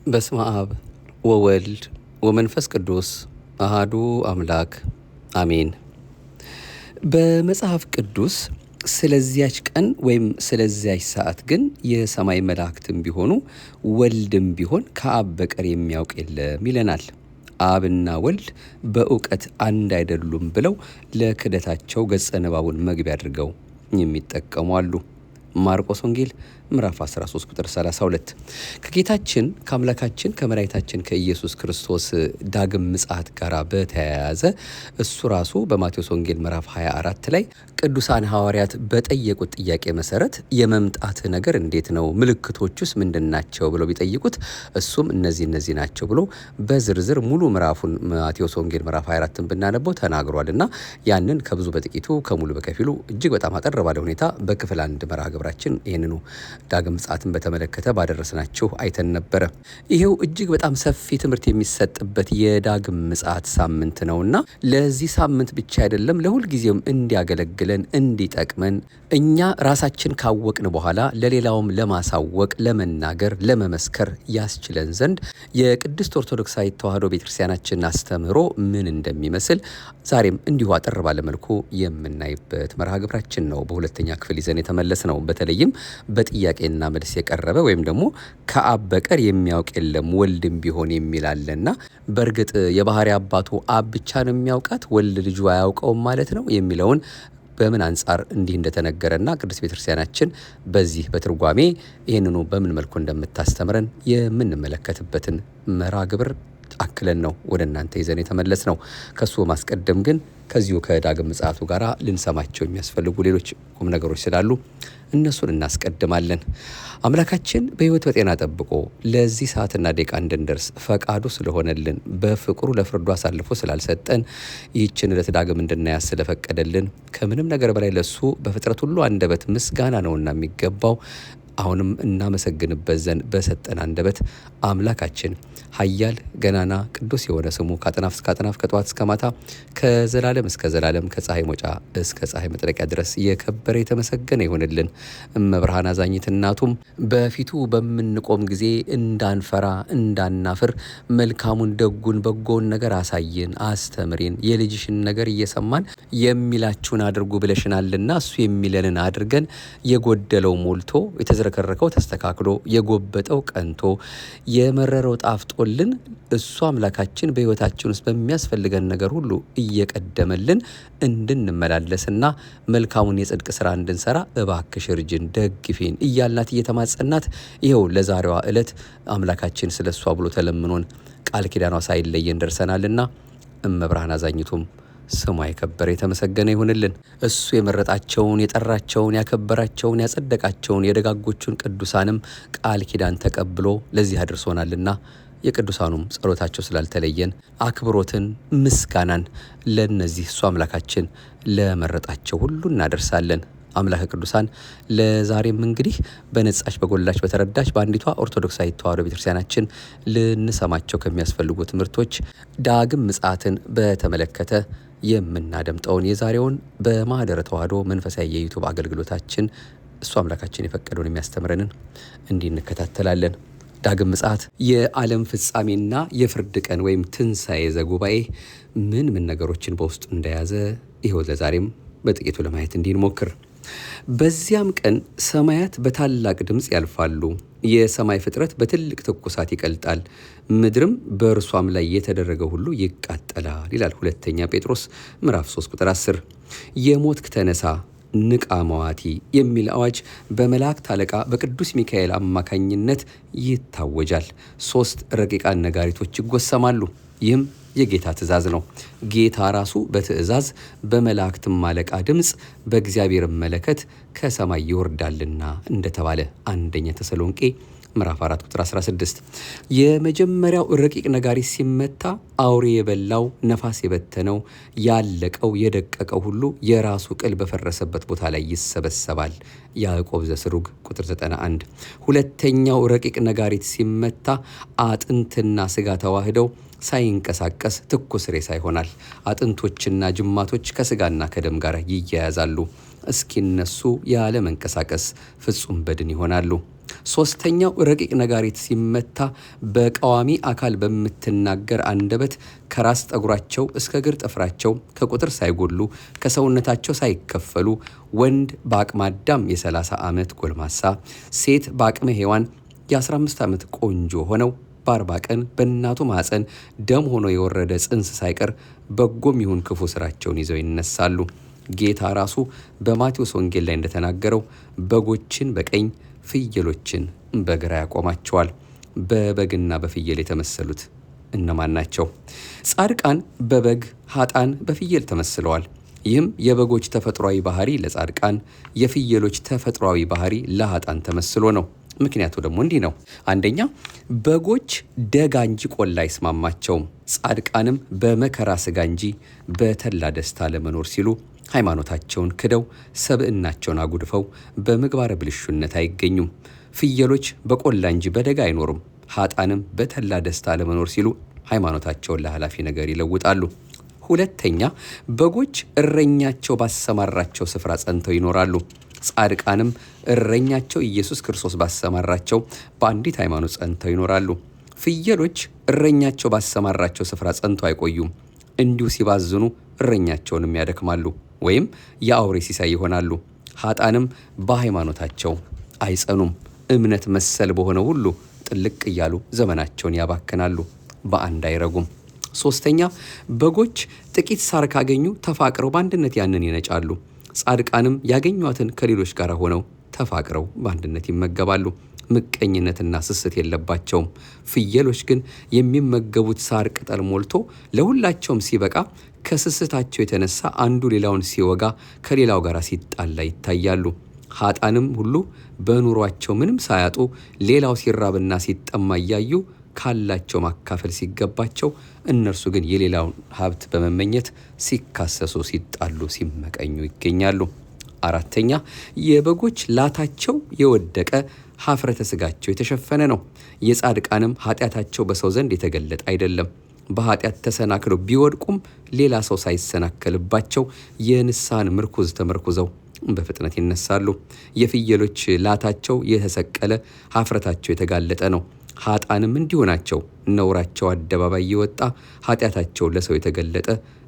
በስመ አብ ወወልድ ወመንፈስ ቅዱስ አሃዱ አምላክ አሜን። በመጽሐፍ ቅዱስ ስለዚያች ቀን ወይም ስለዚያች ሰዓት ግን የሰማይ መላእክትም ቢሆኑ ወልድም ቢሆን ከአብ በቀር የሚያውቅ የለም ይለናል። አብና ወልድ በእውቀት አንድ አይደሉም ብለው ለክደታቸው ገጸ ንባቡን መግቢያ አድርገው የሚጠቀሙ አሉ። ማርቆስ ወንጌል ምዕራፍ 13 ቁጥር 32 ከጌታችን ከአምላካችን ከመድኃኒታችን ከኢየሱስ ክርስቶስ ዳግም ምጽአት ጋር በተያያዘ እሱ ራሱ በማቴዎስ ወንጌል ምዕራፍ 24 ላይ ቅዱሳን ሐዋርያት በጠየቁት ጥያቄ መሰረት የመምጣት ነገር እንዴት ነው? ምልክቶቹስ ምንድናቸው? ብለው ቢጠይቁት እሱም እነዚህ ናቸው ብሎ በዝርዝር ሙሉ ምዕራፉን ማቴዎስ ወንጌል ምዕራፍ 24ን ብናነበው ተናግሯልና ያንን ከብዙ በጥቂቱ ከሙሉ በከፊሉ እጅግ በጣም አጠር ባለ ሁኔታ በክፍል 1 መርሃ ግብራችን ይህንኑ ዳግም ምጽአትን በተመለከተ ባደረስናችሁ አይተን ነበረ። ይሄው እጅግ በጣም ሰፊ ትምህርት የሚሰጥበት የዳግም ምጽአት ሳምንት ነውና ለዚህ ሳምንት ብቻ አይደለም ለሁልጊዜውም እንዲያገለግለን እንዲጠቅመን እኛ ራሳችን ካወቅን በኋላ ለሌላውም ለማሳወቅ ለመናገር ለመመስከር ያስችለን ዘንድ የቅድስት ኦርቶዶክሳዊት ተዋሕዶ ቤተክርስቲያናችን አስተምህሮ ምን እንደሚመስል ዛሬም እንዲሁ አጠር ባለ መልኩ የምናይበት መርሃ ግብራችን ነው። በሁለተኛ ክፍል ይዘን የተመለስ ነው። በተለይም በጥያቄና መልስ የቀረበ ወይም ደግሞ ከአብ በቀር የሚያውቅ የለም ወልድም ቢሆን የሚላለና በእርግጥ የባህሪ አባቱ አብ ብቻ ነው የሚያውቃት ወልድ ልጁ አያውቀውም ማለት ነው የሚለውን በምን አንጻር እንዲህ እንደተነገረና ቅድስት ቤተክርስቲያናችን በዚህ በትርጓሜ ይህንኑ በምን መልኩ እንደምታስተምረን የምንመለከትበትን መርሃ ግብር አክለን ነው ወደ እናንተ ይዘን የተመለስ ነው። ከሱ ማስቀደም ግን ከዚሁ ከዳግም ምጽአቱ ጋር ልንሰማቸው የሚያስፈልጉ ሌሎች ቁም ነገሮች ስላሉ እነሱን እናስቀድማለን። አምላካችን በሕይወት በጤና ጠብቆ ለዚህ ሰዓትና ደቂቃ እንድንደርስ ፈቃዱ ስለሆነልን በፍቅሩ ለፍርዱ አሳልፎ ስላልሰጠን ይህችን ዕለት ዳግም እንድናያት ስለፈቀደልን ከምንም ነገር በላይ ለሱ በፍጥረት ሁሉ አንደበት ምስጋና ነውና የሚገባው አሁንም እናመሰግንበት ዘንድ በሰጠን አንደበት አምላካችን ኃያል ገናና ቅዱስ የሆነ ስሙ ከአጥናፍ እስከ አጥናፍ ከጠዋት እስከ ማታ ከዘላለም እስከ ዘላለም ከፀሐይ መውጫ እስከ ፀሐይ መጥለቂያ ድረስ የከበረ የተመሰገነ ይሆንልን። እመብርሃን አዛኝት እናቱም በፊቱ በምንቆም ጊዜ እንዳንፈራ እንዳናፍር መልካሙን ደጉን በጎውን ነገር አሳየን አስተምሬን የልጅሽን ነገር እየሰማን የሚላችሁን አድርጉ ብለሽናልና እሱ የሚለንን አድርገን የጎደለው ሞልቶ የተዝረከረከው ተስተካክሎ የጎበጠው ቀንቶ የመረረው ጣፍጦልን እሱ አምላካችን በሕይወታችን ውስጥ በሚያስፈልገን ነገር ሁሉ እየቀደመልን እንድንመላለስና መልካሙን የጽድቅ ስራ እንድንሰራ እባክሽ እርጅን ደግፊን እያልናት እየተማጸናት ይኸው ለዛሬዋ ዕለት አምላካችን ስለ እሷ ብሎ ተለምኖን ቃል ኪዳኗ ሳይለየን ደርሰናልና እመብርሃን አዛኝቱም ስሟ የከበረ የተመሰገነ ይሁንልን። እሱ የመረጣቸውን የጠራቸውን ያከበራቸውን ያጸደቃቸውን የደጋጎቹን ቅዱሳንም ቃል ኪዳን ተቀብሎ ለዚህ አድርሶናልና የቅዱሳኑም ጸሎታቸው ስላልተለየን አክብሮትን ምስጋናን ለነዚህ እሱ አምላካችን ለመረጣቸው ሁሉ እናደርሳለን። አምላከ ቅዱሳን ለዛሬም እንግዲህ በነጻች በጎላች በተረዳች በአንዲቷ ኦርቶዶክሳዊት ተዋሕዶ ቤተክርስቲያናችን ልንሰማቸው ከሚያስፈልጉ ትምህርቶች ዳግም ምጽአትን በተመለከተ የምናደምጠውን የዛሬውን በማኅደረ ተዋሕዶ መንፈሳዊ የዩቱብ አገልግሎታችን እሱ አምላካችን የፈቀደውን የሚያስተምረንን እንዲህ እንከታተላለን። ዳግም ምጽአት የዓለም ፍጻሜና የፍርድ ቀን ወይም ትንሣኤ ዘጉባኤ ምን ነገሮችን በውስጡ እንደያዘ ይኸው ለዛሬም በጥቂቱ ለማየት እንዲህ እንሞክር። በዚያም ቀን ሰማያት በታላቅ ድምፅ ያልፋሉ፣ የሰማይ ፍጥረት በትልቅ ትኩሳት ይቀልጣል፣ ምድርም በእርሷም ላይ የተደረገ ሁሉ ይቃጠላል ይላል ሁለተኛ ጴጥሮስ ምዕራፍ 3 ቁጥር 10። የሞትክ ተነሳ ንቃ መዋቲ የሚል አዋጅ በመላእክት አለቃ በቅዱስ ሚካኤል አማካኝነት ይታወጃል። 3 ረቂቃን ነጋሪቶች ይጎሰማሉ። ይህም የጌታ ትእዛዝ ነው። ጌታ ራሱ በትእዛዝ በመላእክትም አለቃ ድምፅ በእግዚአብሔር መለከት ከሰማይ ይወርዳልና እንደተባለ አንደኛ ተሰሎንቄ ምዕራፍ 4 ቁጥር 16። የመጀመሪያው ረቂቅ ነጋሪት ሲመታ አውሬ የበላው ነፋስ የበተነው ያለቀው የደቀቀው ሁሉ የራሱ ቅል በፈረሰበት ቦታ ላይ ይሰበሰባል። ያዕቆብ ዘስሩግ ቁጥር 91። ሁለተኛው ረቂቅ ነጋሪት ሲመታ አጥንትና ስጋ ተዋህደው ሳይንቀሳቀስ ትኩስ ሬሳ ይሆናል። አጥንቶችና ጅማቶች ከስጋና ከደም ጋር ይያያዛሉ። እስኪነሱ ያለ መንቀሳቀስ ፍጹም በድን ይሆናሉ። ሶስተኛው ረቂቅ ነጋሪት ሲመታ በቃዋሚ አካል በምትናገር አንደበት ከራስ ጠጉራቸው እስከ እግር ጥፍራቸው ከቁጥር ሳይጎሉ ከሰውነታቸው ሳይከፈሉ ወንድ በአቅመ አዳም የ30 ዓመት ጎልማሳ፣ ሴት በአቅመ ሔዋን የ15 ዓመት ቆንጆ ሆነው በ40 ቀን በእናቱ ማኅፀን ደም ሆኖ የወረደ ጽንስ ሳይቀር በጎም ይሁን ክፉ ስራቸውን ይዘው ይነሳሉ። ጌታ ራሱ በማቴዎስ ወንጌል ላይ እንደተናገረው በጎችን በቀኝ ፍየሎችን በግራ ያቆማቸዋል። በበግና በፍየል የተመሰሉት እነማን ናቸው? ጻድቃን በበግ ኃጥአን በፍየል ተመስለዋል። ይህም የበጎች ተፈጥሯዊ ባህሪ ለጻድቃን፣ የፍየሎች ተፈጥሯዊ ባህሪ ለኃጥአን ተመስሎ ነው። ምክንያቱ ደግሞ እንዲህ ነው። አንደኛ በጎች ደጋ እንጂ ቆላ አይስማማቸውም። ጻድቃንም በመከራ ስጋ እንጂ በተላ ደስታ ለመኖር ሲሉ ሃይማኖታቸውን ክደው ሰብዕናቸውን አጉድፈው በምግባረ ብልሹነት አይገኙም። ፍየሎች በቆላ እንጂ በደጋ አይኖሩም። ኃጥአንም በተላ ደስታ ለመኖር ሲሉ ሃይማኖታቸውን ለኃላፊ ነገር ይለውጣሉ። ሁለተኛ በጎች እረኛቸው ባሰማራቸው ስፍራ ጸንተው ይኖራሉ። ጻድቃንም እረኛቸው ኢየሱስ ክርስቶስ ባሰማራቸው በአንዲት ሃይማኖት ጸንተው ይኖራሉ። ፍየሎች እረኛቸው ባሰማራቸው ስፍራ ጸንተው አይቆዩም። እንዲሁ ሲባዝኑ እረኛቸውንም ያደክማሉ ወይም የአውሬ ሲሳይ ይሆናሉ። ኃጥአንም በሃይማኖታቸው አይጸኑም። እምነት መሰል በሆነ ሁሉ ጥልቅ እያሉ ዘመናቸውን ያባክናሉ፣ በአንድ አይረጉም። ሶስተኛ በጎች ጥቂት ሳር ካገኙ ተፋቅረው በአንድነት ያንን ይነጫሉ። ጻድቃንም ያገኟትን ከሌሎች ጋር ሆነው ተፋቅረው በአንድነት ይመገባሉ። ምቀኝነትና ስስት የለባቸውም። ፍየሎች ግን የሚመገቡት ሳር ቅጠል ሞልቶ ለሁላቸውም ሲበቃ ከስስታቸው የተነሳ አንዱ ሌላውን ሲወጋ ከሌላው ጋር ሲጣላ ይታያሉ። ኃጥአንም ሁሉ በኑሯቸው ምንም ሳያጡ ሌላው ሲራብና ሲጠማ እያዩ ካላቸው ማካፈል ሲገባቸው እነርሱ ግን የሌላውን ሀብት በመመኘት ሲካሰሱ፣ ሲጣሉ፣ ሲመቀኙ ይገኛሉ። አራተኛ የበጎች ላታቸው የወደቀ ኀፍረተ ሥጋቸው የተሸፈነ ነው። የጻድቃንም ኃጢአታቸው በሰው ዘንድ የተገለጠ አይደለም። በኃጢአት ተሰናክለው ቢወድቁም ሌላ ሰው ሳይሰናከልባቸው የንስሐን ምርኩዝ ተመርኩዘው በፍጥነት ይነሳሉ። የፍየሎች ላታቸው የተሰቀለ ኀፍረታቸው የተጋለጠ ነው። ኃጥአንም እንዲሁ ናቸው። ነውራቸው አደባባይ የወጣ ኃጢአታቸው ለሰው የተገለጠ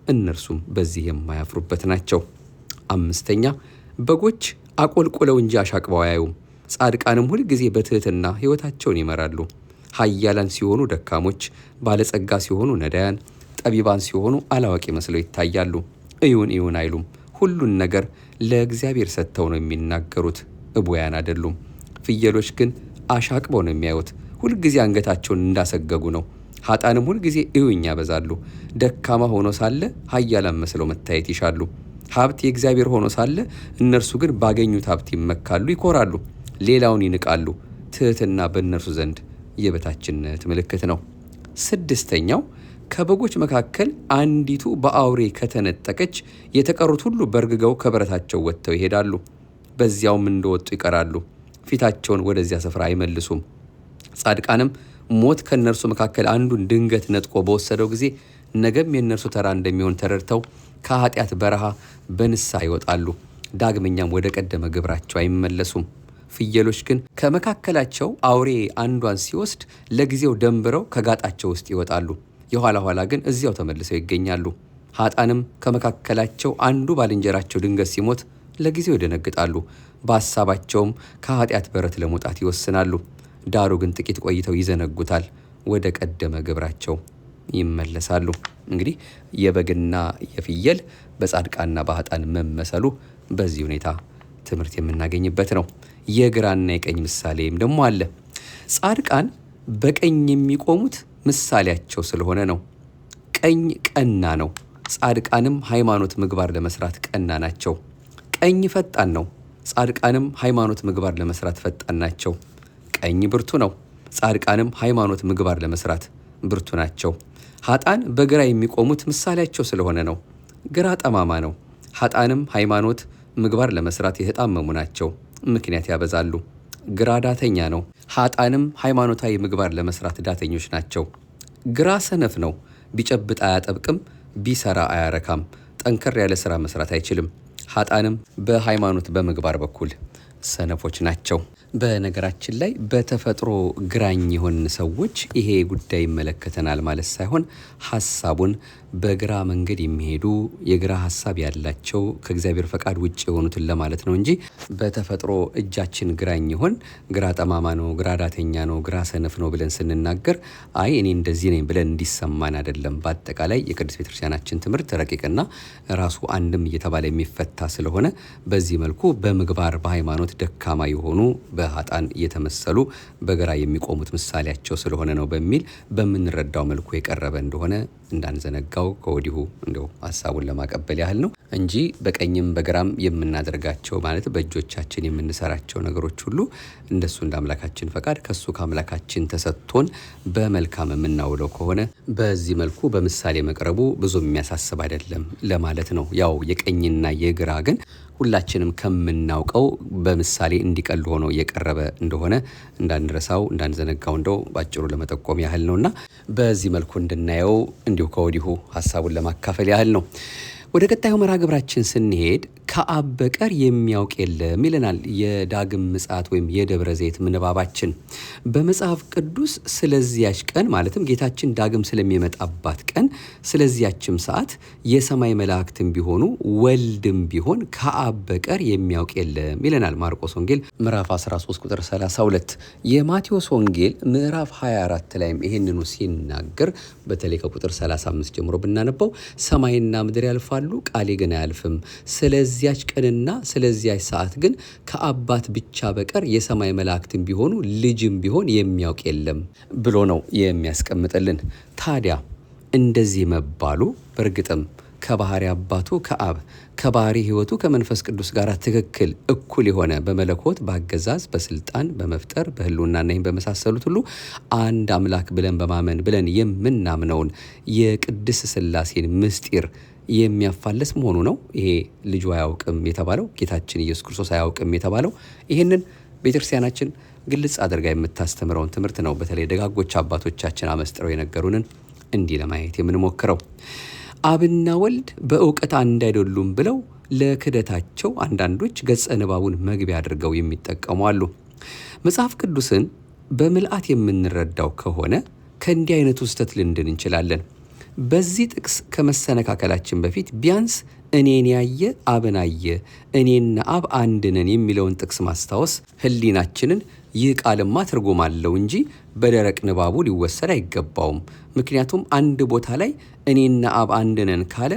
እነርሱም በዚህ የማያፍሩበት ናቸው። አምስተኛ በጎች አቆልቁለው እንጂ አሻቅበው አያዩም። ጻድቃንም ሁልጊዜ በትሕትና ሕይወታቸውን ይመራሉ። ኃያላን ሲሆኑ ደካሞች፣ ባለጸጋ ሲሆኑ ነዳያን፣ ጠቢባን ሲሆኑ አላዋቂ መስለው ይታያሉ። እዩን እዩን አይሉም። ሁሉን ነገር ለእግዚአብሔር ሰጥተው ነው የሚናገሩት፣ እቡያን አይደሉም። ፍየሎች ግን አሻቅበው ነው የሚያዩት። ሁልጊዜ አንገታቸውን እንዳሰገጉ ነው። ኃጥአንም ሁልጊዜ እዩኝ ያበዛሉ። ደካማ ሆኖ ሳለ ኃያላን መስለው መታየት ይሻሉ። ሀብት የእግዚአብሔር ሆኖ ሳለ እነርሱ ግን ባገኙት ሀብት ይመካሉ፣ ይኮራሉ፣ ሌላውን ይንቃሉ። ትሕትና በእነርሱ ዘንድ የበታችነት ምልክት ነው። ስድስተኛው ከበጎች መካከል አንዲቱ በአውሬ ከተነጠቀች የተቀሩት ሁሉ በርግገው ከበረታቸው ወጥተው ይሄዳሉ። በዚያውም እንደወጡ ይቀራሉ። ፊታቸውን ወደዚያ ስፍራ አይመልሱም። ጻድቃንም ሞት ከእነርሱ መካከል አንዱን ድንገት ነጥቆ በወሰደው ጊዜ ነገም የእነርሱ ተራ እንደሚሆን ተረድተው ከኃጢአት በረሃ በንስሐ ይወጣሉ። ዳግመኛም ወደ ቀደመ ግብራቸው አይመለሱም። ፍየሎች ግን ከመካከላቸው አውሬ አንዷን ሲወስድ ለጊዜው ደንብረው ከጋጣቸው ውስጥ ይወጣሉ። የኋላ ኋላ ግን እዚያው ተመልሰው ይገኛሉ። ኃጥአንም ከመካከላቸው አንዱ ባልንጀራቸው ድንገት ሲሞት ለጊዜው ይደነግጣሉ። በሐሳባቸውም ከኃጢአት በረት ለመውጣት ይወስናሉ። ዳሩ ግን ጥቂት ቆይተው ይዘነጉታል፣ ወደ ቀደመ ግብራቸው ይመለሳሉ። እንግዲህ የበግና የፍየል በጻድቃንና በኃጥአን መመሰሉ በዚህ ሁኔታ ትምህርት የምናገኝበት ነው። የግራና የቀኝ ምሳሌም ደግሞ አለ። ጻድቃን በቀኝ የሚቆሙት ምሳሌያቸው ስለሆነ ነው። ቀኝ ቀና ነው። ጻድቃንም ሃይማኖት ምግባር ለመስራት ቀና ናቸው። ቀኝ ፈጣን ነው። ጻድቃንም ሃይማኖት ምግባር ለመስራት ፈጣን ናቸው። ቀኝ ብርቱ ነው። ጻድቃንም ሃይማኖት ምግባር ለመስራት ብርቱ ናቸው። ኃጥአን በግራ የሚቆሙት ምሳሌያቸው ስለሆነ ነው። ግራ ጠማማ ነው። ኃጥአንም ሃይማኖት ምግባር ለመስራት የተጣመሙ ናቸው፣ ምክንያት ያበዛሉ። ግራ ዳተኛ ነው። ኃጥአንም ሃይማኖታዊ ምግባር ለመስራት ዳተኞች ናቸው። ግራ ሰነፍ ነው። ቢጨብጥ አያጠብቅም፣ ቢሰራ አያረካም፣ ጠንከር ያለ ስራ መስራት አይችልም። ኃጥአንም በሃይማኖት በምግባር በኩል ሰነፎች ናቸው። በነገራችን ላይ በተፈጥሮ ግራኝ የሆን ሰዎች ይሄ ጉዳይ ይመለከተናል ማለት ሳይሆን ሐሳቡን በግራ መንገድ የሚሄዱ የግራ ሐሳብ ያላቸው ከእግዚአብሔር ፈቃድ ውጭ የሆኑትን ለማለት ነው እንጂ በተፈጥሮ እጃችን ግራኝ ይሆን ግራ ጠማማ ነው፣ ግራ ዳተኛ ነው፣ ግራ ሰነፍ ነው ብለን ስንናገር አይ እኔ እንደዚህ ነኝ ብለን እንዲሰማን አይደለም። በአጠቃላይ የቅዱስ ቤተክርስቲያናችን ትምህርት ረቂቅና ራሱ አንድም እየተባለ የሚፈታ ስለሆነ በዚህ መልኩ በምግባር በሃይማኖት ደካማ የሆኑ በኃጥአን እየተመሰሉ በግራ የሚቆሙት ምሳሌያቸው ስለሆነ ነው በሚል በምንረዳው መልኩ የቀረበ እንደሆነ እንዳንዘነጋው ከወዲሁ እንደው ሐሳቡን ለማቀበል ያህል ነው እንጂ በቀኝም በግራም የምናደርጋቸው ማለት በእጆቻችን የምንሰራቸው ነገሮች ሁሉ እንደሱ እንደ አምላካችን ፈቃድ ከሱ ከአምላካችን ተሰጥቶን በመልካም የምናውለው ከሆነ በዚህ መልኩ በምሳሌ መቅረቡ ብዙ የሚያሳስብ አይደለም ለማለት ነው። ያው የቀኝና የግራ ግን ሁላችንም ከምናውቀው በምሳሌ እንዲቀል ሆኖ የቀረበ እንደሆነ እንዳንረሳው እንዳንዘነጋው እንደው ባጭሩ ለመጠቆም ያህል ነውና በዚህ መልኩ እንድናየው እንዲሁ ከወዲሁ ሐሳቡን ለማካፈል ያህል ነው። ወደ ቀጣዩ መርሃ ግብራችን ስንሄድ ከአብ በቀር የሚያውቅ የለም ይለናል የዳግም ምጽአት ወይም የደብረ ዘይት ምንባባችን። በመጽሐፍ ቅዱስ ስለዚያች ቀን ማለትም ጌታችን ዳግም ስለሚመጣባት ቀን ስለዚያችም ሰዓት የሰማይ መላእክትም ቢሆኑ ወልድም ቢሆን ከአብ በቀር የሚያውቅ የለም ይለናል ማርቆስ ወንጌል ምዕራፍ 13 ቁጥር 32። የማቴዎስ ወንጌል ምዕራፍ 24 ላይም ይሄንኑ ሲናገር በተለይ ከቁጥር 35 ጀምሮ ብናነበው ሰማይና ምድር ያልፋሉ ቃሌ ግን አያልፍም፣ ስለዚያች ቀንና ስለዚያች ሰዓት ግን ከአባት ብቻ በቀር የሰማይ መላእክትም ቢሆኑ ልጅም ቢሆን የሚያውቅ የለም ብሎ ነው የሚያስቀምጥልን። ታዲያ እንደዚህ መባሉ በእርግጥም ከባህሪ አባቱ ከአብ ከባህሪ ሕይወቱ ከመንፈስ ቅዱስ ጋር ትክክል እኩል የሆነ በመለኮት በአገዛዝ በስልጣን በመፍጠር በህልውናና ይህን በመሳሰሉት ሁሉ አንድ አምላክ ብለን በማመን ብለን የምናምነውን የቅድስ ሥላሴን ምስጢር የሚያፋለስ መሆኑ ነው። ይሄ ልጁ አያውቅም የተባለው ጌታችን ኢየሱስ ክርስቶስ አያውቅም የተባለው ይህንን ቤተክርስቲያናችን ግልጽ አድርጋ የምታስተምረውን ትምህርት ነው። በተለይ ደጋጎች አባቶቻችን አመስጥረው የነገሩንን እንዲህ ለማየት የምንሞክረው አብና ወልድ በእውቀት አንድ አይደሉም ብለው ለክደታቸው አንዳንዶች ገጸ ንባቡን መግቢያ አድርገው የሚጠቀሙ አሉ። መጽሐፍ ቅዱስን በምልአት የምንረዳው ከሆነ ከእንዲህ አይነቱ ስህተት ልንድን እንችላለን። በዚህ ጥቅስ ከመሰነካከላችን በፊት ቢያንስ እኔን ያየ አብን አየ፣ እኔና አብ አንድ ነን የሚለውን ጥቅስ ማስታወስ ህሊናችንን ይህ ቃልማ ትርጉም አለው እንጂ በደረቅ ንባቡ ሊወሰድ አይገባውም። ምክንያቱም አንድ ቦታ ላይ እኔና አብ አንድ ነን ካለ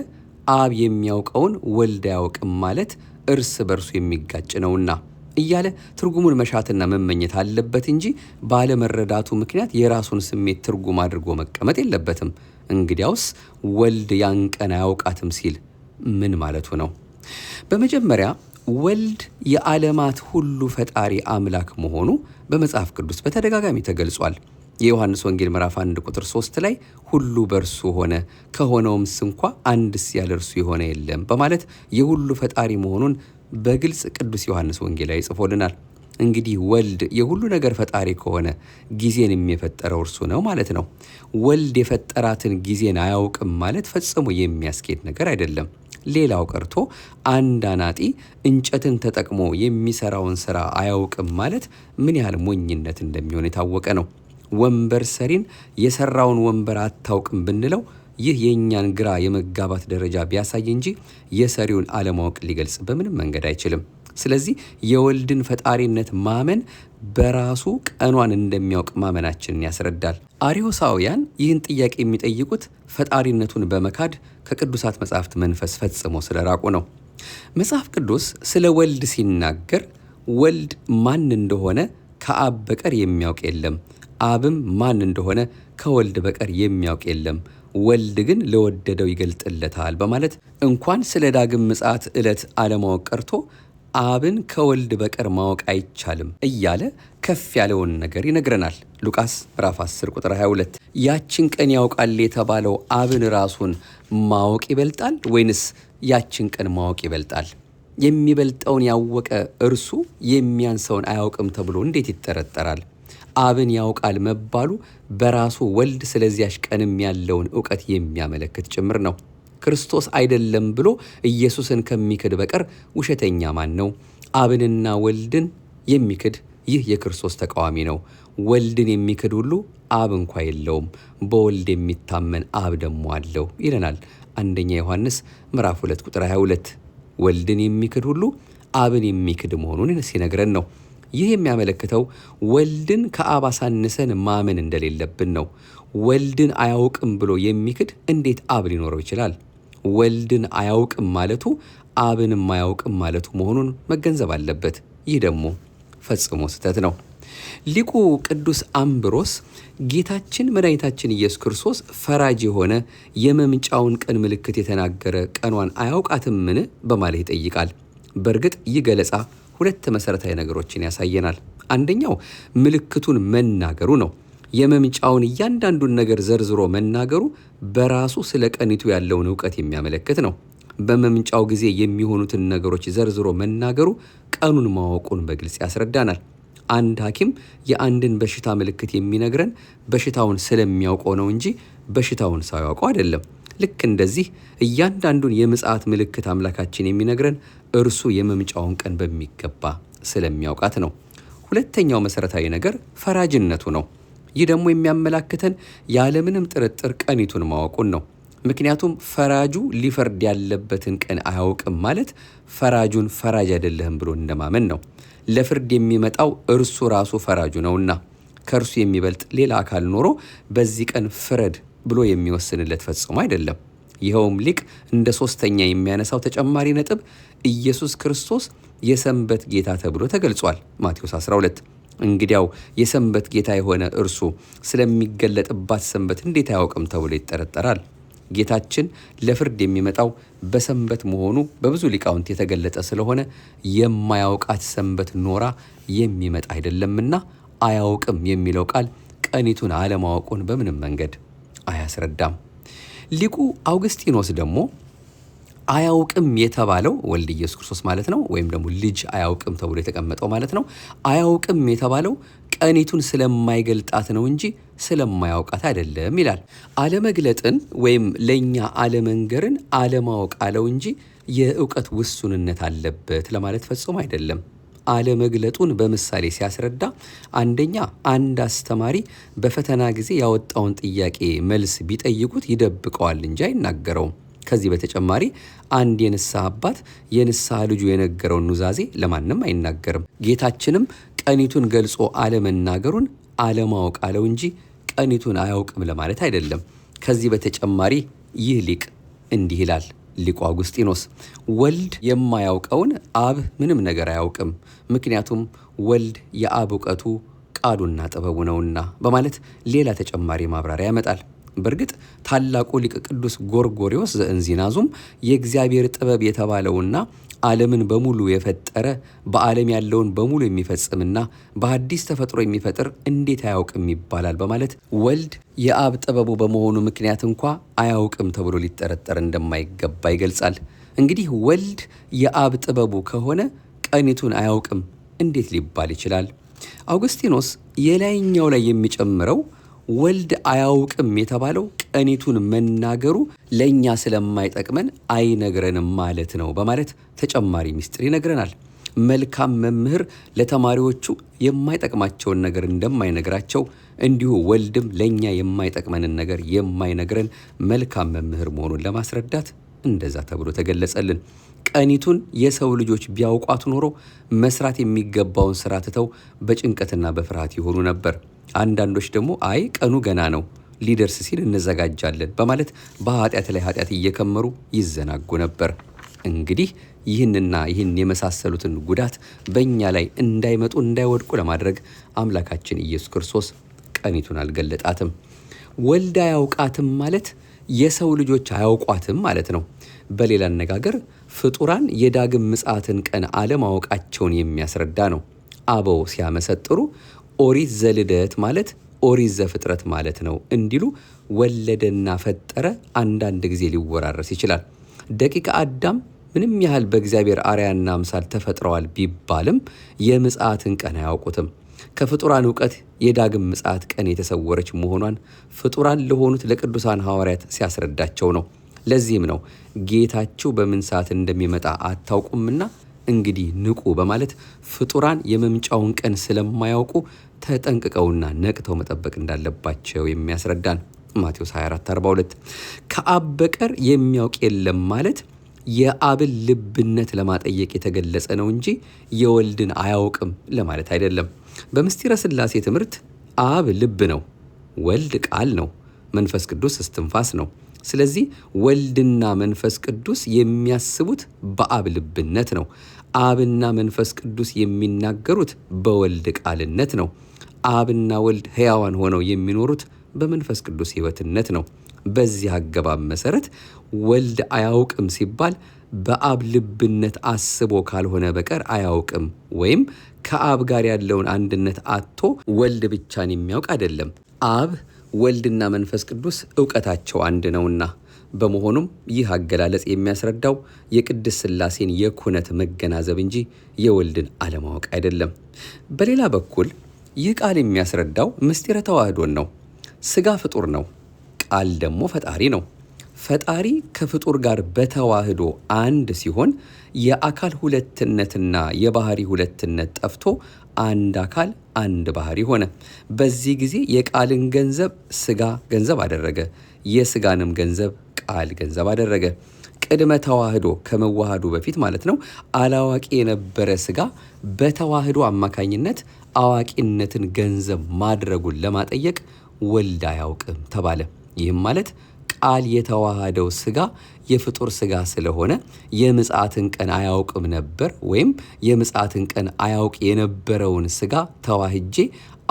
አብ የሚያውቀውን ወልድ አያውቅም ማለት እርስ በርሱ የሚጋጭ ነውና እያለ ትርጉሙን መሻትና መመኘት አለበት እንጂ ባለመረዳቱ ምክንያት የራሱን ስሜት ትርጉም አድርጎ መቀመጥ የለበትም። እንግዲያውስ ወልድ ያን ቀን አያውቃትም ሲል ምን ማለቱ ነው? በመጀመሪያ ወልድ የዓለማት ሁሉ ፈጣሪ አምላክ መሆኑ በመጽሐፍ ቅዱስ በተደጋጋሚ ተገልጿል። የዮሐንስ ወንጌል ምዕራፍ 1 ቁጥር 3 ላይ ሁሉ በእርሱ ሆነ ከሆነውም እንኳ አንድስ ያለ እርሱ የሆነ የለም በማለት የሁሉ ፈጣሪ መሆኑን በግልጽ ቅዱስ ዮሐንስ ወንጌል ላይ ጽፎልናል። እንግዲህ ወልድ የሁሉ ነገር ፈጣሪ ከሆነ ጊዜን የሚፈጠረው እርሱ ነው ማለት ነው። ወልድ የፈጠራትን ጊዜን አያውቅም ማለት ፈጽሞ የሚያስኬድ ነገር አይደለም። ሌላው ቀርቶ አንድ አናጢ እንጨትን ተጠቅሞ የሚሰራውን ስራ አያውቅም ማለት ምን ያህል ሞኝነት እንደሚሆን የታወቀ ነው። ወንበር ሰሪን የሰራውን ወንበር አታውቅም ብንለው ይህ የእኛን ግራ የመጋባት ደረጃ ቢያሳይ እንጂ የሰሪውን አለማወቅ ሊገልጽ በምንም መንገድ አይችልም። ስለዚህ የወልድን ፈጣሪነት ማመን በራሱ ቀኗን እንደሚያውቅ ማመናችንን ያስረዳል። አርዮሳውያን ይህን ጥያቄ የሚጠይቁት ፈጣሪነቱን በመካድ ከቅዱሳት መጻሕፍት መንፈስ ፈጽሞ ስለራቁ ነው። መጽሐፍ ቅዱስ ስለ ወልድ ሲናገር ወልድ ማን እንደሆነ ከአብ በቀር የሚያውቅ የለም፣ አብም ማን እንደሆነ ከወልድ በቀር የሚያውቅ የለም፣ ወልድ ግን ለወደደው ይገልጥለታል በማለት እንኳን ስለ ዳግም ምጽአት ዕለት አለማወቅ ቀርቶ አብን ከወልድ በቀር ማወቅ አይቻልም እያለ ከፍ ያለውን ነገር ይነግረናል። ሉቃስ ምዕራፍ 10 ቁጥር 22 ያችን ቀን ያውቃል የተባለው አብን ራሱን ማወቅ ይበልጣል ወይንስ ያችን ቀን ማወቅ ይበልጣል? የሚበልጠውን ያወቀ እርሱ የሚያንሰውን አያውቅም ተብሎ እንዴት ይጠረጠራል? አብን ያውቃል መባሉ በራሱ ወልድ ስለዚያች ቀንም ያለውን ዕውቀት የሚያመለክት ጭምር ነው። ክርስቶስ አይደለም ብሎ ኢየሱስን ከሚክድ በቀር ውሸተኛ ማን ነው? አብንና ወልድን የሚክድ ይህ የክርስቶስ ተቃዋሚ ነው። ወልድን የሚክድ ሁሉ አብ እንኳ የለውም፣ በወልድ የሚታመን አብ ደግሞ አለው ይለናል አንደኛ ዮሐንስ ምዕራፍ 2 ቁጥር 22። ወልድን የሚክድ ሁሉ አብን የሚክድ መሆኑን ሲነግረን ነው። ይህ የሚያመለክተው ወልድን ከአብ አሳንሰን ማመን እንደሌለብን ነው። ወልድን አያውቅም ብሎ የሚክድ እንዴት አብ ሊኖረው ይችላል? ወልድን አያውቅም ማለቱ አብንም አያውቅም ማለቱ መሆኑን መገንዘብ አለበት። ይህ ደግሞ ፈጽሞ ስህተት ነው። ሊቁ ቅዱስ አምብሮስ ጌታችን መድኃኒታችን ኢየሱስ ክርስቶስ ፈራጅ የሆነ የመምጫውን ቀን ምልክት የተናገረ ቀኗን አያውቃትምን በማለት ይጠይቃል። በእርግጥ ይህ ገለጻ ሁለት መሠረታዊ ነገሮችን ያሳየናል። አንደኛው ምልክቱን መናገሩ ነው። የመምጫውን እያንዳንዱን ነገር ዘርዝሮ መናገሩ በራሱ ስለ ቀኒቱ ያለውን እውቀት የሚያመለክት ነው። በመምጫው ጊዜ የሚሆኑትን ነገሮች ዘርዝሮ መናገሩ ቀኑን ማወቁን በግልጽ ያስረዳናል። አንድ ሐኪም የአንድን በሽታ ምልክት የሚነግረን በሽታውን ስለሚያውቀው ነው እንጂ በሽታውን ሳያውቀው አይደለም። ልክ እንደዚህ እያንዳንዱን የምጽአት ምልክት አምላካችን የሚነግረን እርሱ የመምጫውን ቀን በሚገባ ስለሚያውቃት ነው። ሁለተኛው መሠረታዊ ነገር ፈራጅነቱ ነው። ይህ ደግሞ የሚያመላክተን ያለምንም ጥርጥር ቀኒቱን ማወቁን ነው። ምክንያቱም ፈራጁ ሊፈርድ ያለበትን ቀን አያውቅም ማለት ፈራጁን ፈራጅ አይደለህም ብሎ እንደማመን ነው። ለፍርድ የሚመጣው እርሱ ራሱ ፈራጁ ነውና ከእርሱ የሚበልጥ ሌላ አካል ኖሮ በዚህ ቀን ፍረድ ብሎ የሚወስንለት ፈጽሞ አይደለም። ይኸውም ሊቅ እንደ ሶስተኛ የሚያነሳው ተጨማሪ ነጥብ ኢየሱስ ክርስቶስ የሰንበት ጌታ ተብሎ ተገልጿል። ማቴዎስ 12። እንግዲያው የሰንበት ጌታ የሆነ እርሱ ስለሚገለጥባት ሰንበት እንዴት አያውቅም ተብሎ ይጠረጠራል? ጌታችን ለፍርድ የሚመጣው በሰንበት መሆኑ በብዙ ሊቃውንት የተገለጠ ስለሆነ የማያውቃት ሰንበት ኖራ የሚመጣ አይደለምና አያውቅም የሚለው ቃል ቀኒቱን አለማወቁን በምንም መንገድ አያስረዳም። ሊቁ አውግስጢኖስ ደግሞ አያውቅም የተባለው ወልድ ኢየሱስ ክርስቶስ ማለት ነው፣ ወይም ደግሞ ልጅ አያውቅም ተብሎ የተቀመጠው ማለት ነው። አያውቅም የተባለው ቀኒቱን ስለማይገልጣት ነው እንጂ ስለማያውቃት አይደለም ይላል። አለመግለጥን ወይም ለእኛ አለመንገርን አለማወቅ አለው እንጂ የእውቀት ውሱንነት አለበት ለማለት ፈጽሞ አይደለም። አለመግለጡን በምሳሌ ሲያስረዳ አንደኛ አንድ አስተማሪ በፈተና ጊዜ ያወጣውን ጥያቄ መልስ ቢጠይቁት ይደብቀዋል እንጂ አይናገረውም። ከዚህ በተጨማሪ አንድ የንስሐ አባት የንስሐ ልጁ የነገረውን ኑዛዜ ለማንም አይናገርም። ጌታችንም ቀኒቱን ገልጾ አለመናገሩን አለማወቅ አለው እንጂ ቀኒቱን አያውቅም ለማለት አይደለም። ከዚህ በተጨማሪ ይህ ሊቅ እንዲህ ይላል። ሊቁ አውግስጢኖስ ወልድ የማያውቀውን አብ ምንም ነገር አያውቅም፣ ምክንያቱም ወልድ የአብ እውቀቱ ቃሉና ጥበቡ ነውና በማለት ሌላ ተጨማሪ ማብራሪያ ያመጣል። በእርግጥ ታላቁ ሊቅ ቅዱስ ጎርጎርዮስ ዘእንዚናዙም የእግዚአብሔር ጥበብ የተባለውና ዓለምን በሙሉ የፈጠረ በዓለም ያለውን በሙሉ የሚፈጽምና በአዲስ ተፈጥሮ የሚፈጥር እንዴት አያውቅም ይባላል በማለት ወልድ የአብ ጥበቡ በመሆኑ ምክንያት እንኳ አያውቅም ተብሎ ሊጠረጠር እንደማይገባ ይገልጻል። እንግዲህ ወልድ የአብ ጥበቡ ከሆነ ቀኒቱን አያውቅም እንዴት ሊባል ይችላል? አውግስጢኖስ የላይኛው ላይ የሚጨምረው ወልድ አያውቅም የተባለው ቀኒቱን መናገሩ ለእኛ ስለማይጠቅመን አይነግረንም ማለት ነው በማለት ተጨማሪ ምስጢር ይነግረናል። መልካም መምህር ለተማሪዎቹ የማይጠቅማቸውን ነገር እንደማይነግራቸው እንዲሁ ወልድም ለእኛ የማይጠቅመንን ነገር የማይነግረን መልካም መምህር መሆኑን ለማስረዳት እንደዛ ተብሎ ተገለጸልን። ቀኒቱን የሰው ልጆች ቢያውቋት ኖሮ መስራት የሚገባውን ስራ ትተው በጭንቀትና በፍርሃት ይሆኑ ነበር። አንዳንዶች ደግሞ አይ ቀኑ ገና ነው ሊደርስ ሲል እንዘጋጃለን በማለት በኃጢአት ላይ ኃጢአት እየከመሩ ይዘናጉ ነበር። እንግዲህ ይህን የመሳሰሉትን ጉዳት በእኛ ላይ እንዳይመጡ እንዳይወድቁ ለማድረግ አምላካችን ኢየሱስ ክርስቶስ ቀኒቱን አልገለጣትም። ወልድ አያውቃትም ማለት የሰው ልጆች አያውቋትም ማለት ነው። በሌላ አነጋገር ፍጡራን የዳግም ምጽአትን ቀን አለማወቃቸውን የሚያስረዳ ነው። አበው ሲያመሰጥሩ ኦሪት ዘልደት ማለት ኦሪት ዘፍጥረት ማለት ነው እንዲሉ ወለደና ፈጠረ አንዳንድ ጊዜ ሊወራረስ ይችላል። ደቂቀ አዳም ምንም ያህል በእግዚአብሔር አርአያና አምሳል ተፈጥረዋል ቢባልም የምጽአትን ቀን አያውቁትም። ከፍጡራን እውቀት የዳግም ምጽአት ቀን የተሰወረች መሆኗን ፍጡራን ለሆኑት ለቅዱሳን ሐዋርያት ሲያስረዳቸው ነው። ለዚህም ነው ጌታችሁ በምን ሰዓት እንደሚመጣ አታውቁምና እንግዲህ ንቁ በማለት ፍጡራን የመምጫውን ቀን ስለማያውቁ ተጠንቅቀውና ነቅተው መጠበቅ እንዳለባቸው የሚያስረዳን ማቴዎስ 24:42። ከአብ በቀር የሚያውቅ የለም ማለት የአብን ልብነት ለማጠየቅ የተገለጸ ነው እንጂ የወልድን አያውቅም ለማለት አይደለም። በምስጢረ ሥላሴ ትምህርት አብ ልብ ነው፣ ወልድ ቃል ነው፣ መንፈስ ቅዱስ እስትንፋስ ነው። ስለዚህ ወልድና መንፈስ ቅዱስ የሚያስቡት በአብ ልብነት ነው። አብና መንፈስ ቅዱስ የሚናገሩት በወልድ ቃልነት ነው። አብና ወልድ ሕያዋን ሆነው የሚኖሩት በመንፈስ ቅዱስ ሕይወትነት ነው። በዚህ አገባብ መሰረት ወልድ አያውቅም ሲባል በአብ ልብነት አስቦ ካልሆነ በቀር አያውቅም፣ ወይም ከአብ ጋር ያለውን አንድነት አጥቶ ወልድ ብቻን የሚያውቅ አይደለም። አብ ወልድና መንፈስ ቅዱስ ዕውቀታቸው አንድ ነውና። በመሆኑም ይህ አገላለጽ የሚያስረዳው የቅድስት ሥላሴን የኩነት መገናዘብ እንጂ የወልድን አለማወቅ አይደለም። በሌላ በኩል ይህ ቃል የሚያስረዳው ምስጢረ ተዋህዶን ነው። ሥጋ ፍጡር ነው፣ ቃል ደግሞ ፈጣሪ ነው። ፈጣሪ ከፍጡር ጋር በተዋህዶ አንድ ሲሆን የአካል ሁለትነትና የባህሪ ሁለትነት ጠፍቶ አንድ አካል አንድ ባህሪ ሆነ። በዚህ ጊዜ የቃልን ገንዘብ ሥጋ ገንዘብ አደረገ፣ የሥጋንም ገንዘብ ቃል ገንዘብ አደረገ። ቅድመ ተዋህዶ ከመዋሃዱ በፊት ማለት ነው። አላዋቂ የነበረ ሥጋ በተዋህዶ አማካኝነት አዋቂነትን ገንዘብ ማድረጉን ለማጠየቅ ወልድ አያውቅም ተባለ። ይህም ማለት ቃል የተዋሃደው ሥጋ የፍጡር ሥጋ ስለሆነ የምጽአትን ቀን አያውቅም ነበር፣ ወይም የምጽአትን ቀን አያውቅ የነበረውን ሥጋ ተዋህጄ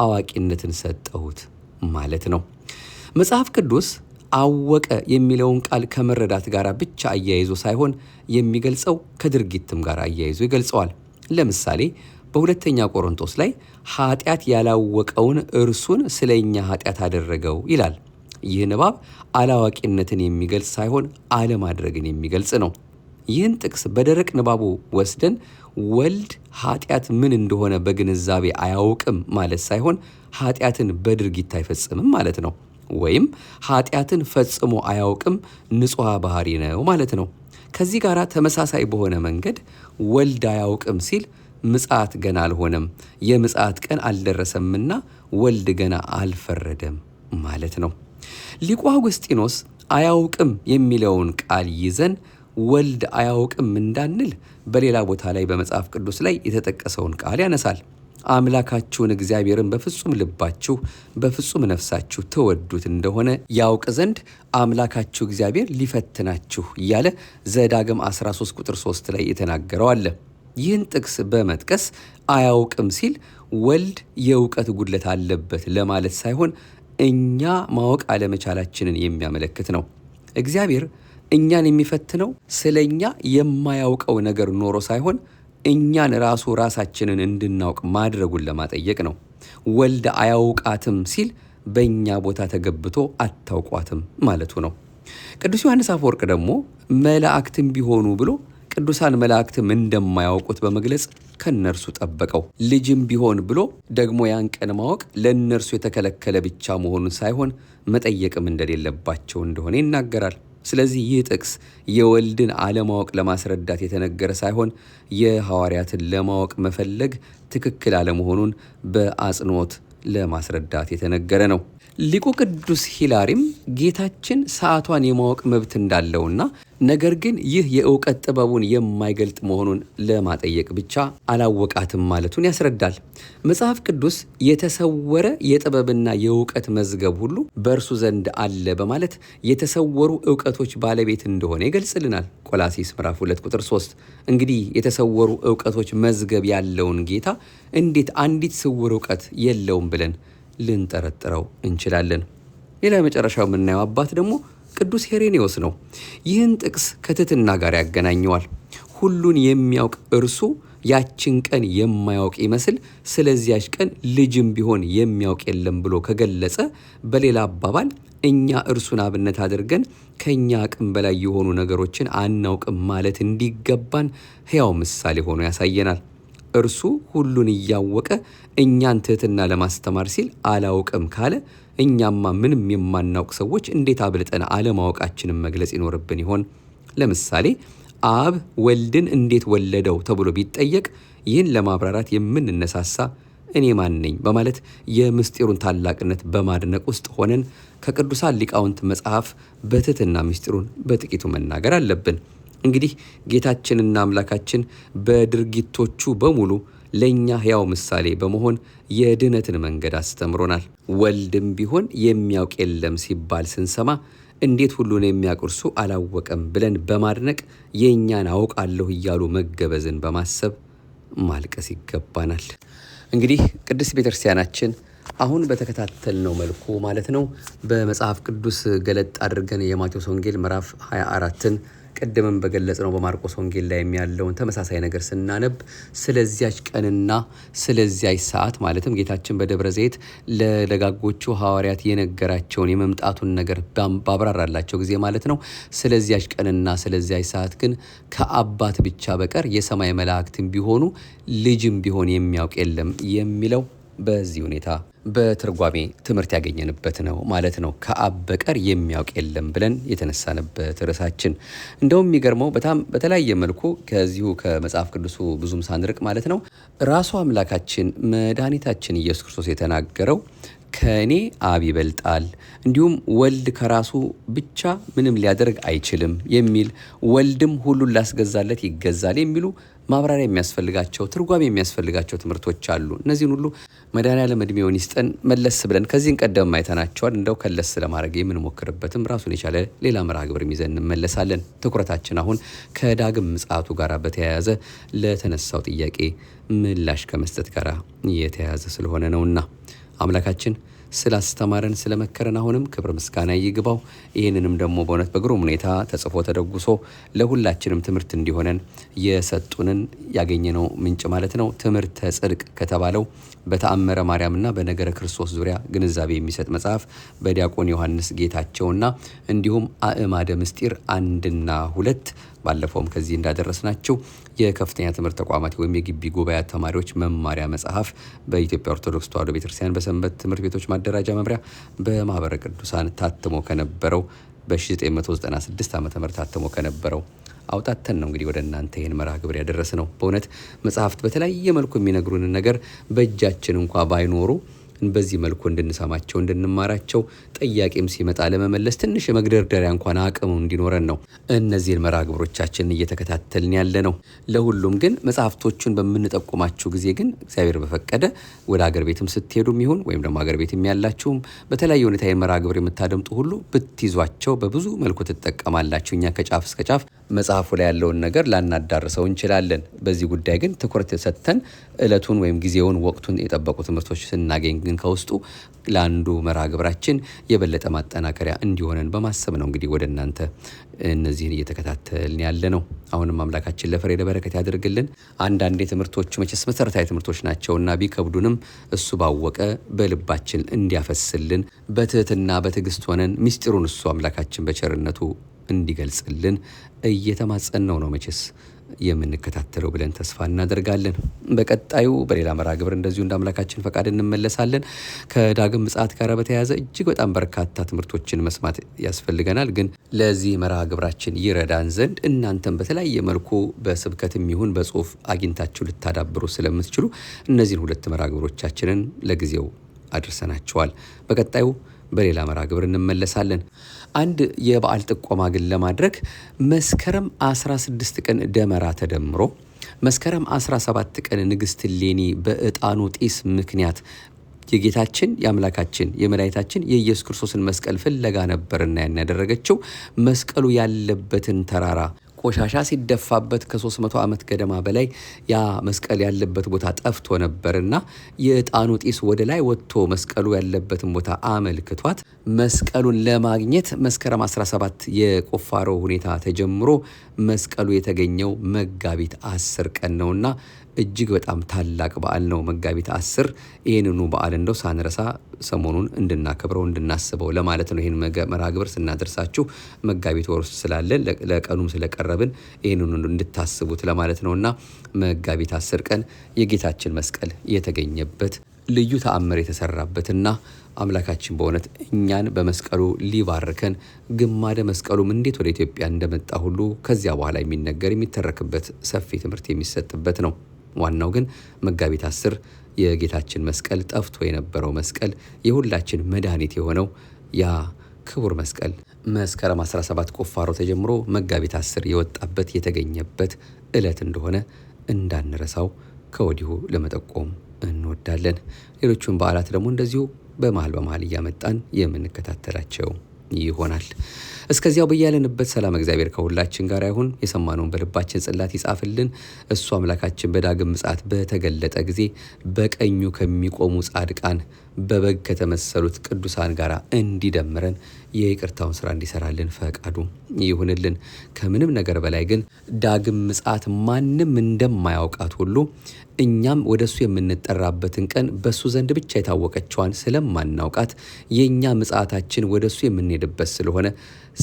አዋቂነትን ሰጠሁት ማለት ነው። መጽሐፍ ቅዱስ አወቀ የሚለውን ቃል ከመረዳት ጋር ብቻ አያይዞ ሳይሆን የሚገልጸው ከድርጊትም ጋር አያይዞ ይገልጸዋል። ለምሳሌ በሁለተኛ ቆሮንቶስ ላይ ኃጢአት ያላወቀውን እርሱን ስለኛ ኃጢአት አደረገው ይላል። ይህ ንባብ አላዋቂነትን የሚገልጽ ሳይሆን አለማድረግን የሚገልጽ ነው። ይህን ጥቅስ በደረቅ ንባቡ ወስደን ወልድ ኃጢአት ምን እንደሆነ በግንዛቤ አያውቅም ማለት ሳይሆን ኃጢአትን በድርጊት አይፈጽምም ማለት ነው። ወይም ኃጢአትን ፈጽሞ አያውቅም ንጹሐ ባህሪ ነው ማለት ነው። ከዚህ ጋር ተመሳሳይ በሆነ መንገድ ወልድ አያውቅም ሲል ምጽአት ገና አልሆነም፣ የምጽአት ቀን አልደረሰምና ወልድ ገና አልፈረደም ማለት ነው። ሊቁ አውግስጢኖስ አያውቅም የሚለውን ቃል ይዘን ወልድ አያውቅም እንዳንል በሌላ ቦታ ላይ በመጽሐፍ ቅዱስ ላይ የተጠቀሰውን ቃል ያነሳል። አምላካችሁን እግዚአብሔርን በፍጹም ልባችሁ በፍጹም ነፍሳችሁ ትወዱት እንደሆነ ያውቅ ዘንድ አምላካችሁ እግዚአብሔር ሊፈትናችሁ እያለ ዘዳግም 13 ቁጥር 3 ላይ የተናገረው አለ። ይህን ጥቅስ በመጥቀስ አያውቅም ሲል ወልድ የእውቀት ጉድለት አለበት ለማለት ሳይሆን እኛ ማወቅ አለመቻላችንን የሚያመለክት ነው። እግዚአብሔር እኛን የሚፈትነው ስለ እኛ የማያውቀው ነገር ኖሮ ሳይሆን እኛን ራሳችንን እንድናውቅ ማድረጉን ለማጠየቅ ነው። ወልድ አያውቃትም ሲል በእኛ ቦታ ተገብቶ አታውቋትም ማለቱ ነው። ቅዱስ ዮሐንስ አፈወርቅ ደግሞ መላእክትም ቢሆኑ ብሎ ቅዱሳን መላእክትም እንደማያውቁት በመግለጽ ከነርሱ ጠበቀው። ልጅም ቢሆን ብሎ ደግሞ ያን ቀን ማወቅ ለእነርሱ የተከለከለ ብቻ መሆኑን ሳይሆን መጠየቅም እንደሌለባቸው እንደሆነ ይናገራል። ስለዚህ ይህ ጥቅስ የወልድን አለማወቅ ለማስረዳት የተነገረ ሳይሆን የሐዋርያትን ለማወቅ መፈለግ ትክክል አለመሆኑን በአጽንኦት ለማስረዳት የተነገረ ነው። ሊቁ ቅዱስ ሂላሪም ጌታችን ሰዓቷን የማወቅ መብት እንዳለውና ነገር ግን ይህ የእውቀት ጥበቡን የማይገልጥ መሆኑን ለማጠየቅ ብቻ አላወቃትም ማለቱን ያስረዳል። መጽሐፍ ቅዱስ የተሰወረ የጥበብና የእውቀት መዝገብ ሁሉ በእርሱ ዘንድ አለ በማለት የተሰወሩ እውቀቶች ባለቤት እንደሆነ ይገልጽልናል። ቆላስይስ ምዕራፍ 2 ቁጥር 3። እንግዲህ የተሰወሩ እውቀቶች መዝገብ ያለውን ጌታ እንዴት አንዲት ስውር እውቀት የለውም ብለን ልንጠረጥረው እንችላለን? ሌላ የመጨረሻው የምናየው አባት ደግሞ ቅዱስ ሄሬኔዎስ ነው። ይህን ጥቅስ ከትሕትና ጋር ያገናኘዋል። ሁሉን የሚያውቅ እርሱ ያችን ቀን የማያውቅ ይመስል ስለዚያች ቀን ልጅም ቢሆን የሚያውቅ የለም ብሎ ከገለጸ፣ በሌላ አባባል እኛ እርሱን አብነት አድርገን ከእኛ አቅም በላይ የሆኑ ነገሮችን አናውቅም ማለት እንዲገባን ሕያው ምሳሌ ሆኖ ያሳየናል። እርሱ ሁሉን እያወቀ እኛን ትሕትና ለማስተማር ሲል አላውቅም ካለ እኛማ ምንም የማናውቅ ሰዎች እንዴት አብልጠን አለማወቃችንን መግለጽ ይኖርብን ይሆን? ለምሳሌ አብ ወልድን እንዴት ወለደው ተብሎ ቢጠየቅ ይህን ለማብራራት የምንነሳሳ እኔ ማን ነኝ በማለት የምስጢሩን ታላቅነት በማድነቅ ውስጥ ሆነን ከቅዱሳን ሊቃውንት መጽሐፍ በትሕትና ምስጢሩን በጥቂቱ መናገር አለብን። እንግዲህ ጌታችንና አምላካችን በድርጊቶቹ በሙሉ ለእኛ ሕያው ምሳሌ በመሆን የድኅነትን መንገድ አስተምሮናል። ወልድም ቢሆን የሚያውቅ የለም ሲባል ስንሰማ እንዴት ሁሉን የሚያውቅ እርሱ አላወቀም ብለን በማድነቅ የእኛን አውቃለሁ እያሉ መገበዝን በማሰብ ማልቀስ ይገባናል። እንግዲህ ቅድስት ቤተክርስቲያናችን አሁን በተከታተልነው መልኩ ማለት ነው በመጽሐፍ ቅዱስ ገለጥ አድርገን የማቴዎስ ወንጌል ምዕራፍ 24ን ቀደም በገለጽነው በማርቆስ ወንጌል ላይ ያለውን ተመሳሳይ ነገር ስናነብ ስለዚያች ቀንና ስለዚያች ሰዓት ማለትም ጌታችን በደብረ ዘይት ለደጋጎቹ ሐዋርያት የነገራቸውን የመምጣቱን ነገር ባብራራላቸው ጊዜ ማለት ነው ስለዚያች ቀንና ስለዚያች ሰዓት ግን ከአባት ብቻ በቀር የሰማይ መላእክትም ቢሆኑ ልጅም ቢሆን የሚያውቅ የለም የሚለው በዚህ ሁኔታ በትርጓሜ ትምህርት ያገኘንበት ነው ማለት ነው። ከአብ በቀር የሚያውቅ የለም ብለን የተነሳንበት ርዕሳችን። እንደውም የሚገርመው በጣም በተለያየ መልኩ ከዚሁ ከመጽሐፍ ቅዱሱ ብዙም ሳንርቅ ማለት ነው ራሱ አምላካችን መድኃኒታችን ኢየሱስ ክርስቶስ የተናገረው ከእኔ አብ ይበልጣል፣ እንዲሁም ወልድ ከራሱ ብቻ ምንም ሊያደርግ አይችልም የሚል ወልድም ሁሉን ላስገዛለት ይገዛል የሚሉ ማብራሪያ የሚያስፈልጋቸው ትርጓሜ የሚያስፈልጋቸው ትምህርቶች አሉ። እነዚህን ሁሉ መድኃኔዓለም ዕድሜውን ይስጠን መለስ ብለን ከዚህን ቀደም አይተናቸዋል። እንደው ከለስ ለማድረግ የምንሞክርበትም ራሱን የቻለ ሌላ መርሃ ግብር ይዘን እንመለሳለን። ትኩረታችን አሁን ከዳግም ምጽአቱ ጋር በተያያዘ ለተነሳው ጥያቄ ምላሽ ከመስጠት ጋር የተያያዘ ስለሆነ ነውና አምላካችን ስላስተማረን ስለመከረን አሁንም ክብር ምስጋና ይግባው። ይህንንም ደግሞ በእውነት በግሩም ሁኔታ ተጽፎ ተደጉሶ ለሁላችንም ትምህርት እንዲሆነን የሰጡንን ያገኘነው ምንጭ ማለት ነው ትምህርተ ጽድቅ ከተባለው በተአምረ ማርያምና በነገረ ክርስቶስ ዙሪያ ግንዛቤ የሚሰጥ መጽሐፍ በዲያቆን ዮሐንስ ጌታቸውና እንዲሁም አእማደ ምስጢር 1ና 2 ባለፈውም ከዚህ እንዳደረስናችሁ የከፍተኛ ትምህርት ተቋማት ወይም የግቢ ጉባኤያት ተማሪዎች መማሪያ መጽሐፍ በኢትዮጵያ ኦርቶዶክስ ተዋሕዶ ቤተክርስቲያን በሰንበት ትምህርት ቤቶች ማደራጃ መምሪያ በማህበረ ቅዱሳን ታትሞ ከነበረው በ1996 ዓ.ም ታትሞ ከነበረው አውጣተን ነው እንግዲህ ወደ እናንተ ይሄን መርሃ ግብር ያደረስነው። በእውነት መጽሐፍት በተለያየ መልኩ የሚነግሩንን ነገር በእጃችን እንኳን ባይኖሩ በዚህ መልኩ እንድንሰማቸው እንድንማራቸው ጥያቄም ሲመጣ ለመመለስ ትንሽ የመግደርደሪያ እንኳን አቅሙ እንዲኖረን ነው እነዚህን መርሃ ግብሮቻችንን እየተከታተልን ያለ ነው። ለሁሉም ግን መጽሐፍቶቹን በምንጠቁማችሁ ጊዜ ግን እግዚአብሔር በፈቀደ ወደ አገር ቤትም ስትሄዱም ይሁን ወይም ደግሞ አገር ቤትም ያላችሁም በተለያየ ሁኔታ የመርሃ ግብር የምታደምጡ ሁሉ ብትይዟቸው በብዙ መልኩ ትጠቀማላችሁ። እኛ ከጫፍ እስከ ጫፍ መጽሐፉ ላይ ያለውን ነገር ላናዳርሰው እንችላለን። በዚህ ጉዳይ ግን ትኩረት ሰጥተን ዕለቱን ወይም ጊዜውን ወቅቱን የጠበቁ ትምህርቶች ስናገኝ ግን ከውስጡ ለአንዱ መርሃ ግብራችን የበለጠ ማጠናከሪያ እንዲሆነን በማሰብ ነው እንግዲህ ወደ እናንተ እነዚህን እየተከታተልን ያለ ነው። አሁንም አምላካችን ለፍሬ ለበረከት ያደርግልን። አንዳንዴ ትምህርቶቹ መቼስ መሰረታዊ ትምህርቶች ናቸውና ቢከብዱንም እሱ ባወቀ በልባችን እንዲያፈስልን በትህትና በትዕግስት ሆነን ምስጢሩን እሱ አምላካችን በቸርነቱ እንዲገልጽልን እየተማጸነው ነው መቼስ የምንከታተለው ብለን ተስፋ እናደርጋለን። በቀጣዩ በሌላ መርሃ ግብር እንደዚሁ እንደ አምላካችን ፈቃድ እንመለሳለን። ከዳግም ምጽአት ጋር በተያያዘ እጅግ በጣም በርካታ ትምህርቶችን መስማት ያስፈልገናል። ግን ለዚህ መርሃ ግብራችን ይረዳን ዘንድ እናንተም በተለያየ መልኩ በስብከትም ይሁን በጽሁፍ አግኝታችሁ ልታዳብሩ ስለምትችሉ እነዚህን 2 መርሃ ግብሮቻችንን ለጊዜው አድርሰናቸዋል። በቀጣዩ በሌላ መርሃ ግብር እንመለሳለን። አንድ የበዓል ጥቆማ ግን ለማድረግ መስከረም 16 ቀን ደመራ ተደምሮ መስከረም 17 ቀን ንግሥት እሌኒ በዕጣኑ ጢስ ምክንያት የጌታችን የአምላካችን የመድኃኒታችን የኢየሱስ ክርስቶስን መስቀል ፍለጋ ነበርና ያን ያደረገችው መስቀሉ ያለበትን ተራራ ቆሻሻ ሲደፋበት ከ300 ዓመት ገደማ በላይ ያ መስቀል ያለበት ቦታ ጠፍቶ ነበርና የዕጣኑ ጢስ ወደ ላይ ወጥቶ መስቀሉ ያለበትን ቦታ አመልክቷት መስቀሉን ለማግኘት መስከረም 17 የቁፋሮ ሁኔታ ተጀምሮ መስቀሉ የተገኘው መጋቢት 10 ቀን ነውና እጅግ በጣም ታላቅ በዓል ነው መጋቢት 10። ይህንኑ በዓል እንደው ሳንረሳ ሰሞኑን እንድናከብረው እንድናስበው ለማለት ነው። ይህን መርሃ ግብር ስናደርሳችሁ መጋቢት ወር ውስጥ ስላለን ለቀኑም ስለቀረብን ይህንኑ እንድታስቡት ለማለት ነውና መጋቢት 10 ቀን የጌታችን መስቀል የተገኘበት ልዩ ተአምር የተሰራበትና አምላካችን በእውነት እኛን በመስቀሉ ሊባርከን ግማደ መስቀሉም እንዴት ወደ ኢትዮጵያ እንደመጣ ሁሉ ከዚያ በኋላ የሚነገር የሚተረክበት ሰፊ ትምህርት የሚሰጥበት ነው። ዋናው ግን መጋቢት 10 የጌታችን መስቀል ጠፍቶ የነበረው መስቀል የሁላችን መድኃኒት የሆነው ያ ክቡር መስቀል መስከረም 17 ቁፋሮ ተጀምሮ መጋቢት 10 የወጣበት የተገኘበት ዕለት እንደሆነ እንዳንረሳው ከወዲሁ ለመጠቆም እንወዳለን። ሌሎቹን በዓላት ደግሞ እንደዚሁ በመሃል እያመጣን የምንከታተላቸው ይሆናል። እስከዚያው በያለንበት ሰላም እግዚአብሔር ከሁላችን ጋር ይሁን። የሰማነውን በልባችን ጽላት ይጻፍልን። እሱ አምላካችን በዳግም ምጽአት በተገለጠ ጊዜ በቀኙ ከሚቆሙ ጻድቃን በበግ ከተመሰሉት ቅዱሳን ጋር እንዲደምረን የይቅርታውን ስራ እንዲሰራልን ፈቃዱ ይሁንልን። ከምንም ነገር በላይ ግን ዳግም ምጽአት ማንም እንደማያውቃት ሁሉ እኛም ወደሱ የምንጠራበትን ቀን በሱ ዘንድ ብቻ የታወቀችዋን ስለማናውቃት የኛ ምጽአታችን ወደሱ የምንሄድበት ስለሆነ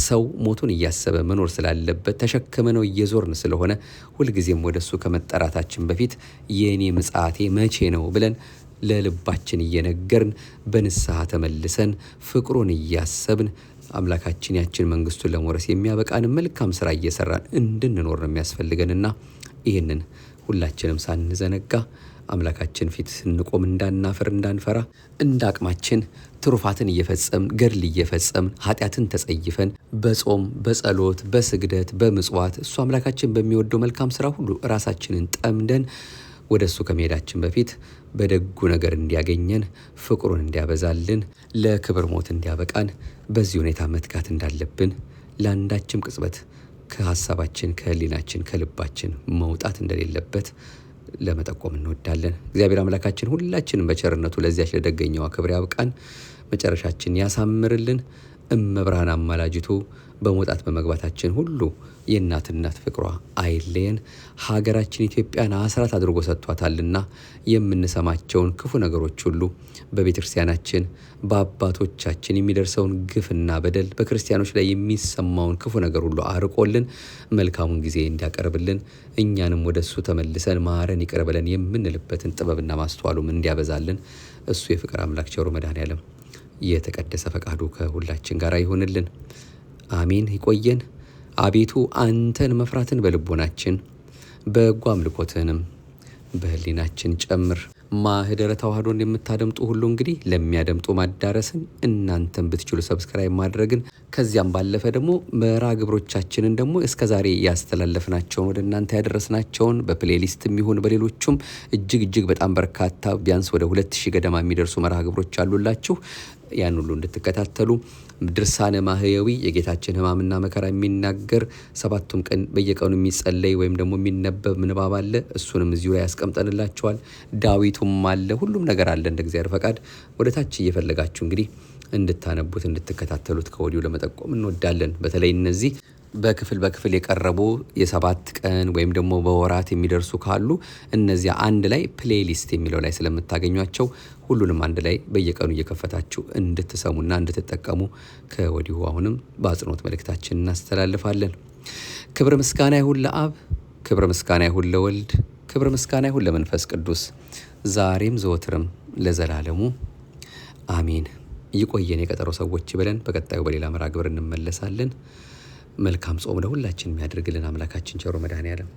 ሰው ሞቱን እያሰበ መኖር ስላለበት ተሸክመነው እየዞርን ስለሆነ ሁልጊዜም ወደሱ ከመጠራታችን በፊት የኔ ምጽአቴ መቼ ነው ብለን ለልባችን እየነገርን በንስሐ ተመልሰን ፍቅሩን እያሰብን አምላካችን ያችን መንግስቱን ለመውረስ የሚያበቃን መልካም ስራ እየሰራን እንድንኖር ነው የሚያስፈልገንና ይህንን ሁላችንም ሳንዘነጋ አምላካችን ፊት ስንቆም እንዳናፈር እንዳንፈራ እንዳቅማችን ትሩፋትን እየፈጸምን ገድል እየፈጸምን ኃጢአትን ተጸይፈን በጾም በጸሎት በስግደት በምጽዋት እሱ አምላካችን በሚወደው መልካም ስራ ሁሉ ራሳችንን ጠምደን ወደሱ ከመሄዳችን በፊት በደጉ ነገር እንዲያገኘን ፍቅሩን እንዲያበዛልን ለክብር ሞት እንዲያበቃን በዚህ ሁኔታ መትጋት እንዳለብን ለአንዳችም ቅጽበት ከሐሳባችን ከህሊናችን ከልባችን መውጣት እንደሌለበት ለመጠቆም እንወዳለን። እግዚአብሔር አምላካችን ሁላችንም በቸርነቱ ለዚያች ለደገኛዋ ክብር ያብቃን፣ መጨረሻችን ያሳምርልን። እመብርሃን አማላጅቱ በመውጣት በመግባታችን ሁሉ የእናትነት ፍቅሯ አይለየን። ሀገራችን ኢትዮጵያን አስራት አድርጎ ሰጥቷታልና የምንሰማቸውን ክፉ ነገሮች ሁሉ በቤተክርስቲያናችን በአባቶቻችን የሚደርሰውን ግፍና በደል በክርስቲያኖች ላይ የሚሰማውን ክፉ ነገር ሁሉ አርቆልን መልካሙን ጊዜ እንዲያቀርብልን እኛንም ወደሱ ተመልሰን ማረን ይቅር በለን የምንልበትን ጥበብና ማስተዋሉም እንዲያበዛልን እሱ የፍቅር አምላክ ቸሩ መድኃኔዓለም የተቀደሰ ፈቃዱ ከሁላችን ጋር ይሆንልን። አሜን። ይቆየን። አቤቱ አንተን መፍራትን በልቦናችን በጎ አምልኮትህንም በህሊናችን ጨምር። ማህደረ ተዋህዶን የምታደምጡ ሁሉ እንግዲህ ለሚያደምጡ ማዳረስን እናንተን ብትችሉ ሰብስክራይብ ማድረግን ከዚያም ባለፈ ደግሞ መርሃ ግብሮቻችንን ደግሞ እስከዛሬ ያስተላለፍናቸውን ወደ እናንተ ያደረስናቸውን በፕሌሊስትም ይሁን በሌሎቹም እጅግ በጣም በርካታ ቢያንስ ወደ 2000 ገደማ የሚደርሱ መርሃ ግብሮች አሉላችሁ። ያን ሁሉ እንድትከታተሉ ድርሳነ ማህየዊ የጌታችን ሕማምና መከራ የሚናገር 7ቱም ቀን በየቀኑ የሚጸለይ ወይም ደግሞ የሚነበብ ምንባብ አለ። እሱንም እዚሁ ላይ ያስቀምጠንላችኋል። ዳዊቱም አለ። ሁሉም ነገር አለ እንደ እግዚአብሔር ፈቃድ። ወደ ታች እየፈለጋችሁ እንግዲህ እንድታነቡት እንድትከታተሉት ከወዲሁ ለመጠቆም እንወዳለን። በተለይ እነዚህ በክፍል የቀረቡ የ7 ቀን ወይም ደግሞ በወራት የሚደርሱ ካሉ እነዚያ አንድ ላይ ፕሌሊስት የሚለው ላይ ስለምታገኟቸው ሁሉንም አንድ ላይ በየቀኑ እየከፈታችሁ እንድትሰሙና እንድትጠቀሙ ከወዲሁ አሁንም በአጽንኦት መልእክታችን እናስተላልፋለን። ክብር ምስጋና ይሁን ለአብ፣ ክብር ምስጋና ይሁን ለወልድ፣ ክብር ምስጋና ይሁን ለመንፈስ ቅዱስ ዛሬም ዘወትርም ለዘላለሙ አሜን። ይቆየን። የቀጠሮ ሰዎች ይበለን። በቀጣዩ በሌላ መርሃ ግብር እንመለሳለን። መልካም ጾም ለሁላችን የሚያደርግልን አምላካችን ቸሩ መድኃኔዓለም